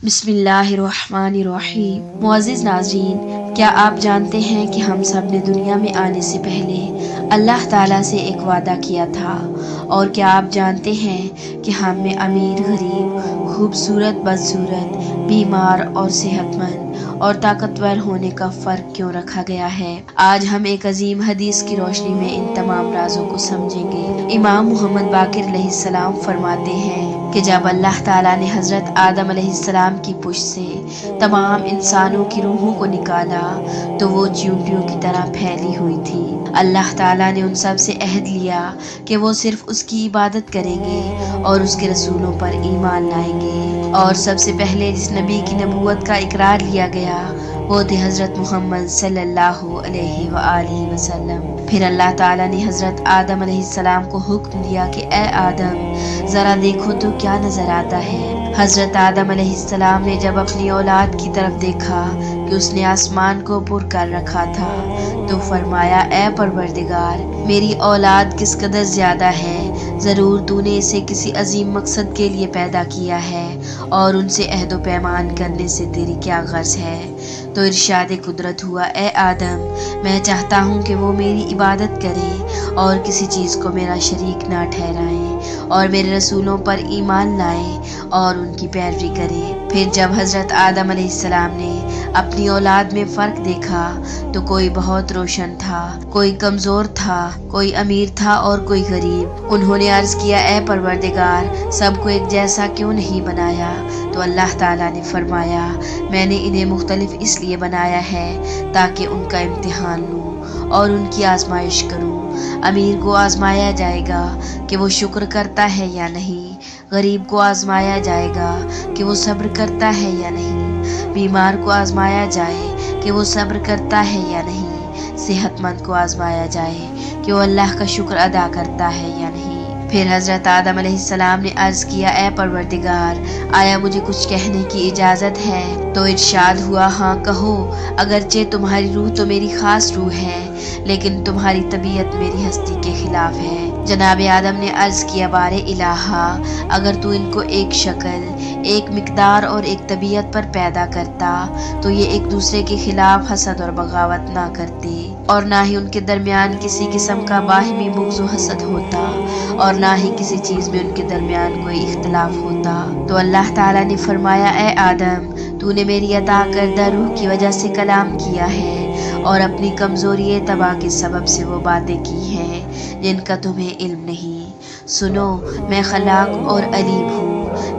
بسم اللہ الرحمن الرحیم۔ معزز ناظرین، کیا آپ جانتے ہیں کہ ہم سب نے دنیا میں آنے سے پہلے اللہ تعالیٰ سے ایک وعدہ کیا تھا؟ اور کیا آپ جانتے ہیں کہ ہم میں امیر غریب، خوبصورت بدصورت، بیمار اور صحت مند اور طاقتور ہونے کا فرق کیوں رکھا گیا ہے؟ آج ہم ایک عظیم حدیث کی روشنی میں ان تمام رازوں کو سمجھیں گے۔ امام محمد باقر علیہ السلام فرماتے ہیں کہ جب اللہ تعالیٰ نے حضرت آدم علیہ السلام کی پشت سے تمام انسانوں کی روحوں کو نکالا تو وہ چیونٹیوں کی طرح پھیلی ہوئی تھی۔ اللہ تعالیٰ نے ان سب سے عہد لیا کہ وہ صرف اس کی عبادت کریں گے اور اس کے رسولوں پر ایمان لائیں گے، اور سب سے پہلے جس نبی کی نبوت کا اقرار لیا گیا وہ تھے حضرت محمد صلی اللہ علیہ وآلہ وسلم۔ پھر اللہ تعالیٰ نے حضرت آدم علیہ السلام کو حکم دیا کہ اے آدم، ذرا دیکھو تو کیا نظر آتا ہے۔ حضرت آدم علیہ السلام نے جب اپنی اولاد کی طرف دیکھا کہ اس نے آسمان کو پر کر رکھا تھا تو فرمایا، اے پروردگار، میری اولاد کس قدر زیادہ ہے، ضرور تو نے اسے کسی عظیم مقصد کے لیے پیدا کیا ہے، اور ان سے عہد و پیمان کرنے سے تیری کیا غرض ہے؟ تو ارشاد قدرت ہوا، اے آدم، میں چاہتا ہوں کہ وہ میری عبادت کرے اور کسی چیز کو میرا شریک نہ ٹھہرائیں، اور میرے رسولوں پر ایمان لائیں اور ان کی پیروی کرے۔ پھر جب حضرت آدم علیہ السلام نے اپنی اولاد میں فرق دیکھا تو کوئی بہت روشن تھا، کوئی کمزور تھا، کوئی امیر تھا اور کوئی غریب۔ انہوں نے عرض کیا، اے پروردگار، سب کو ایک جیسا کیوں نہیں بنایا؟ تو اللہ تعالیٰ نے فرمایا، میں نے انہیں مختلف اس لیے بنایا ہے تاکہ ان کا امتحان لوں اور ان کی آزمائش کروں۔ امیر کو آزمایا جائے گا کہ وہ شکر کرتا ہے یا نہیں، غریب کو آزمایا جائے گا کہ وہ صبر کرتا ہے یا نہیں، بیمار کو آزمایا جائے کہ وہ صبر کرتا ہے یا نہیں، صحت مند کو آزمایا جائے کہ وہ اللہ کا شکر ادا کرتا ہے یا نہیں۔ پھر حضرت آدم علیہ السلام نے عرض کیا، اے پروردگار، آیا مجھے کچھ کہنے کی اجازت ہے؟ تو ارشاد ہوا، ہاں کہو، اگرچہ تمہاری روح تو میری خاص روح ہے لیکن تمہاری طبیعت میری ہستی کے خلاف ہے۔ جناب آدم نے عرض کیا، بار الہا، اگر تو ان کو ایک شکل، ایک مقدار اور ایک طبیعت پر پیدا کرتا تو یہ ایک دوسرے کے خلاف حسد اور بغاوت نہ کرتے، اور نہ ہی ان کے درمیان کسی قسم کا باہمی بغض و حسد ہوتا، اور نہ ہی کسی چیز میں ان کے درمیان کوئی اختلاف ہوتا۔ تو اللہ تعالیٰ نے فرمایا، اے آدم، تو نے میری عطا کردہ روح کی وجہ سے کلام کیا ہے اور اپنی کمزوری طبع کے سبب سے وہ باتیں کی ہیں جن کا تمہیں علم نہیں۔ سنو، میں خلاق اور علیم ہوں۔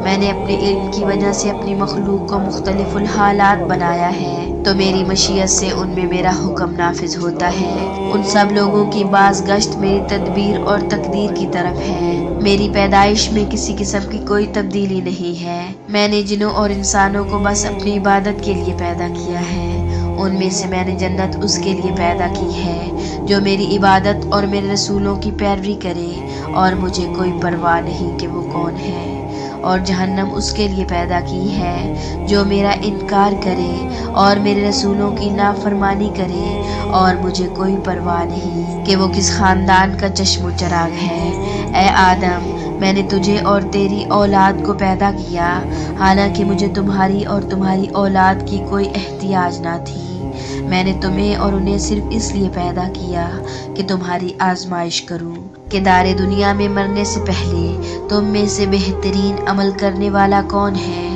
میں نے اپنے علم کی وجہ سے اپنی مخلوق کو مختلف الحالات بنایا ہے، تو میری مشیت سے ان میں میرا حکم نافذ ہوتا ہے۔ ان سب لوگوں کی باز گشت میری تدبیر اور تقدیر کی طرف ہے۔ میری پیدائش میں کسی قسم کی کوئی تبدیلی نہیں ہے۔ میں نے جنوں اور انسانوں کو بس اپنی عبادت کے لیے پیدا کیا ہے۔ ان میں سے میں نے جنت اس کے لیے پیدا کی ہے جو میری عبادت اور میرے رسولوں کی پیروی کرے اور مجھے کوئی پرواہ نہیں کہ وہ کون ہے، اور جہنم اس کے لیے پیدا کی ہے جو میرا انکار کرے اور میرے رسولوں کی نافرمانی کرے، اور مجھے کوئی پرواہ نہیں کہ وہ کس خاندان کا چشم و چراغ ہے۔ اے آدم، میں نے تجھے اور تیری اولاد کو پیدا کیا، حالانکہ مجھے تمہاری اور تمہاری اولاد کی کوئی احتیاج نہ تھی۔ میں نے تمہیں اور انہیں صرف اس لیے پیدا کیا کہ تمہاری آزمائش کروں کہ دار دنیا میں مرنے سے پہلے تم میں سے بہترین عمل کرنے والا کون ہے،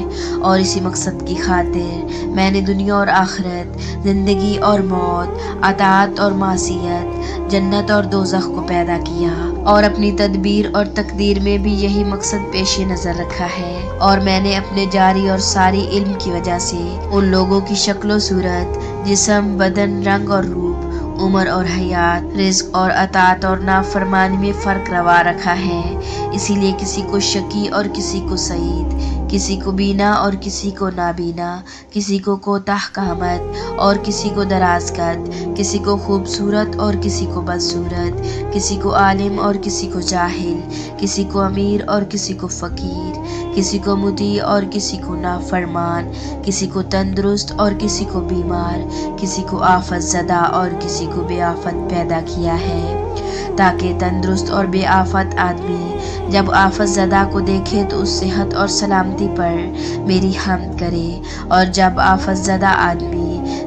اور اسی مقصد کی خاطر میں نے دنیا اور آخرت، زندگی اور موت، اطاعت اور معصیت، جنت اور دوزخ کو پیدا کیا، اور اپنی تدبیر اور تقدیر میں بھی یہی مقصد پیش نظر رکھا ہے۔ اور میں نے اپنے جاری اور ساری علم کی وجہ سے ان لوگوں کی شکل و صورت، جسم، بدن، رنگ اور روپ، عمر اور حیات، رزق اور اطاعت اور نافرمانی میں فرق روا رکھا ہے، اسی لیے کسی کو شقی اور کسی کو سعید، کسی کو بینا اور کسی کو نابینا، کسی کو کوتاہ قامت اور کسی کو دراز قد، کسی کو خوبصورت اور کسی کو بدصورت، کسی کو عالم اور کسی کو جاہل، کسی کو امیر اور کسی کو فقیر، کسی کو مطیع اور کسی کو نافرمان، کسی کو تندرست اور کسی کو بیمار، کسی کو آفت زدہ اور کسی کو بے آفت پیدا کیا ہے۔ تاکہ تندرست اور بے آفت آدمی جب آفت زدہ کو دیکھے تو اس صحت اور سلامتی پر میری حمد کرے، اور جب آفت زدہ آدمی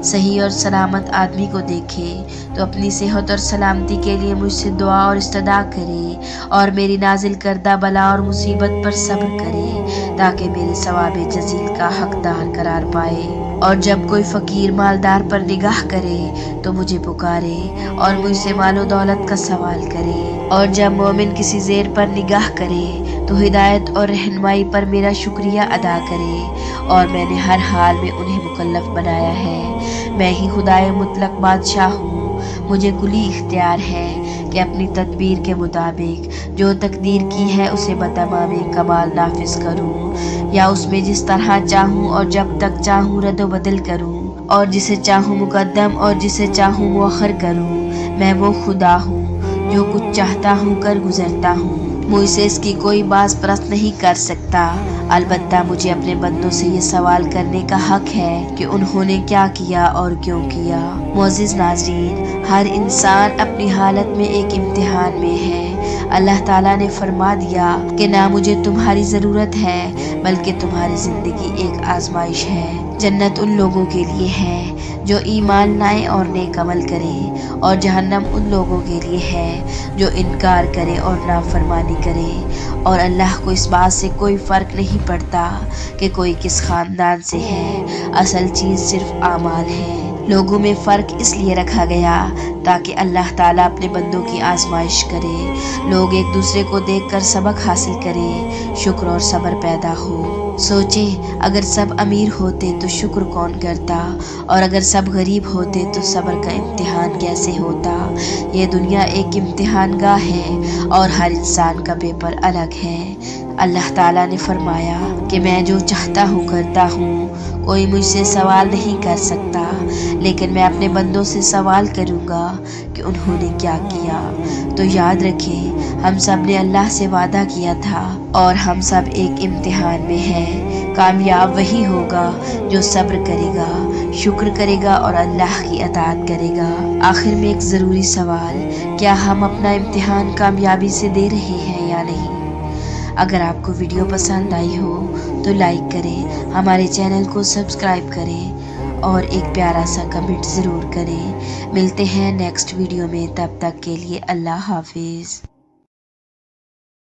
صحیح اور سلامت آدمی کو دیکھے تو اپنی صحت اور سلامتی کے لیے مجھ سے دعا اور استدعا کرے اور میری نازل کردہ بلا اور مصیبت پر صبر کرے تاکہ میرے ثواب جزیل کا حقدار قرار پائے۔ اور جب کوئی فقیر مالدار پر نگاہ کرے تو مجھے پکارے اور مجھ سے مال و دولت کا سوال کرے، اور جب مومن کسی زیر پر نگاہ کرے تو ہدایت اور رہنمائی پر میرا شکریہ ادا کرے، اور میں نے ہر حال میں انہیں مکلف بنایا ہے۔ میں ہی خدائے مطلق بادشاہ ہوں، مجھے کلی اختیار ہے کہ اپنی تدبیر کے مطابق جو تقدیر کی ہے اسے بتمام کمال نافذ کروں، یا اس میں جس طرح چاہوں اور جب تک چاہوں رد و بدل کروں، اور جسے چاہوں مقدم اور جسے چاہوں مؤخر کروں۔ میں وہ خدا ہوں جو کچھ چاہتا ہوں کر گزرتا ہوں، مجھ سے اس کی کوئی باز پرست نہیں کر سکتا۔ البتہ مجھے اپنے بندوں سے یہ سوال کرنے کا حق ہے کہ انہوں نے کیا کیا اور کیوں کیا۔ معزز ناظرین، ہر انسان اپنی حالت میں ایک امتحان میں ہے۔ اللہ تعالیٰ نے فرما دیا کہ نہ مجھے تمہاری ضرورت ہے بلکہ تمہاری زندگی ایک آزمائش ہے۔ جنت ان لوگوں کے لیے ہے جو ایمان لائیں اور نیک عمل کریں، اور جہنم ان لوگوں کے لیے ہے جو انکار کرے اور نافرمانی کرے۔ اور اللہ کو اس بات سے کوئی فرق نہیں پڑتا کہ کوئی کس خاندان سے ہے، اصل چیز صرف اعمال ہے۔ لوگوں میں فرق اس لیے رکھا گیا تاکہ اللہ تعالیٰ اپنے بندوں کی آزمائش کرے، لوگ ایک دوسرے کو دیکھ کر سبق حاصل کریں، شکر اور صبر پیدا ہو۔ سوچیں، اگر سب امیر ہوتے تو شکر کون کرتا، اور اگر سب غریب ہوتے تو صبر کا امتحان کیسے ہوتا۔ یہ دنیا ایک امتحان گاہ ہے اور ہر انسان کا پیپر الگ ہے۔ اللہ تعالیٰ نے فرمایا کہ میں جو چاہتا ہوں کرتا ہوں، کوئی مجھ سے سوال نہیں کر سکتا، لیکن میں اپنے بندوں سے سوال کروں گا کہ انہوں نے کیا کیا۔ تو یاد رکھیں، ہم سب نے اللہ سے وعدہ کیا تھا اور ہم سب ایک امتحان میں ہیں۔ کامیاب وہی ہوگا جو صبر کرے گا، شکر کرے گا اور اللہ کی اطاعت کرے گا۔ آخر میں ایک ضروری سوال، کیا ہم اپنا امتحان کامیابی سے دے رہے ہیں یا نہیں؟ اگر آپ کو ویڈیو پسند آئی ہو تو لائک کریں، ہمارے چینل کو سبسکرائب کریں اور ایک پیارا سا کمنٹ ضرور کریں۔ ملتے ہیں نیکسٹ ویڈیو میں، تب تک کے لیے اللہ حافظ۔